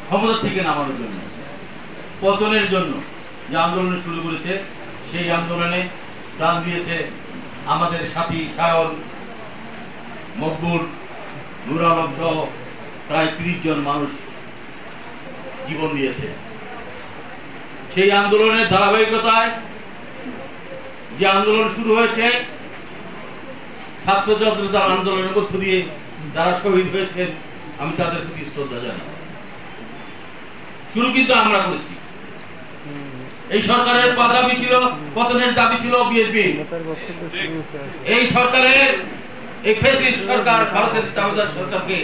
ক্ষমতা থেকে নামানোর জন্য, পতনের জন্য যে আন্দোলন শুরু করেছে, সেই আন্দোলনে প্রাণ দিয়েছে আমাদের সাথী সায়ন, মকবুল, নূর আলম সহ প্রায় ৩০ জন মানুষ জীবন দিয়েছে। সেই আন্দোলনের ধারাবাহিকতায় যে আন্দোলন শুরু হয়েছে, ছাত্র জনতার আন্দোলনের মধ্য দিয়ে যারা শহীদ হয়েছেন, আমি তাদের প্রতি শ্রদ্ধা জানাই। শুরু কিন্তু আমরা করেছি। এই সরকারের দাবি ছিল, পতনের দাবি ছিল বিএনপি। এই সরকারের, এই ফ্যাসিস্ট সরকার, ভারতের দাবিদার সরকারকে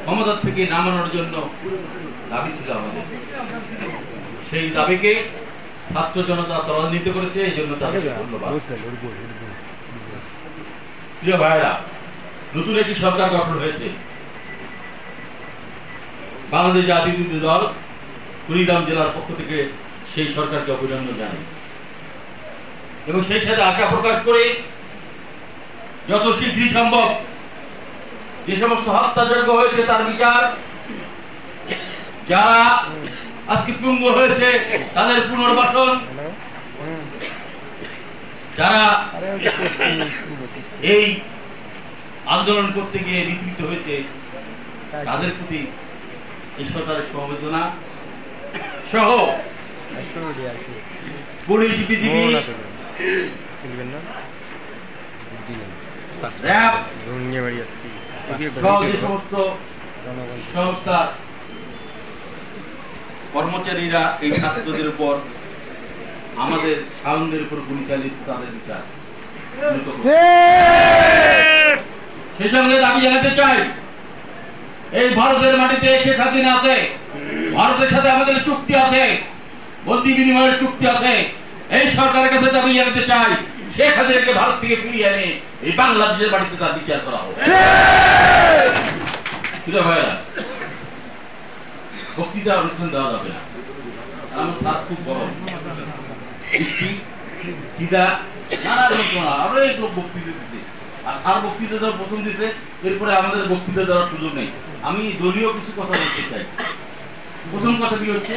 ক্ষমতা থেকে নামানোর জন্য দাবি ছিল আমাদের। সেই দাবিকে ছাত্র জনতা ত্বরান্বিত করেছে, এই জন্য তাদের ধন্যবাদ। প্রিয় ভাইরা, নতুন একটি সরকার গঠন হয়েছে। বাংলাদেশ জাতীয়তাবাদী দল কুড়িগ্রাম জেলার পক্ষ থেকে সেই সরকারকে অভিনন্দন জানাই এবং সেই সাথে আশা প্রকাশ করে যত শীঘ্রই সম্ভব যে সমস্ত হত্যাযজ্ঞ হয়েছে তার বিচার, যারা আজকে পঙ্গু হয়েছে তাদের পুনর্বাসন, যারা এই আন্দোলন করতে গিয়ে নিপীড়িত হয়েছে তাদের প্রতি এই সরকারের সমবেদনা সহ পুলিশ, বিজিবি, র্যাব সহ যে সমস্ত সংস্থার কর্মচারীরা এই ছাত্রদের উপর, আমাদের সায়নদের উপর গুলি চালিয়েছে, তাদের বিচার। সেই সঙ্গে দাবি জানাতে চাই, এই ভারতের মাটিতে শেখ হাসিনা আছে, ভারতের সাথে আমাদের চুক্তি আছে, বন্দি বিনিময়ের চুক্তি আছে। এই সরকারের কাছে দাবি জানাতে চাই, শেখ হাসিনাকে ভারত থেকে ফিরিয়ে এনে এই বাংলাদেশের মাটিতে তার বিচার করা হোক। ভাইরা, বক্তৃতা অনুষ্ঠান দেওয়া যাবে না, আমার স্যার খুব গরম, বৃষ্টি, খিদা, নানা রকম আরো এক লোক বক্তৃতা দিচ্ছে, আর স্যার বক্তৃতা দেওয়ার প্রথম দিছে, এরপরে আমাদের বক্তৃতা দেওয়ার সুযোগ নেই। আমি দলীয় কিছু কথা বলতে চাই। প্রথম কথা কি হচ্ছে,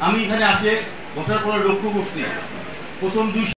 আমি এখানে আসে বসার পরে লক্ষ্য করছি প্রথম 2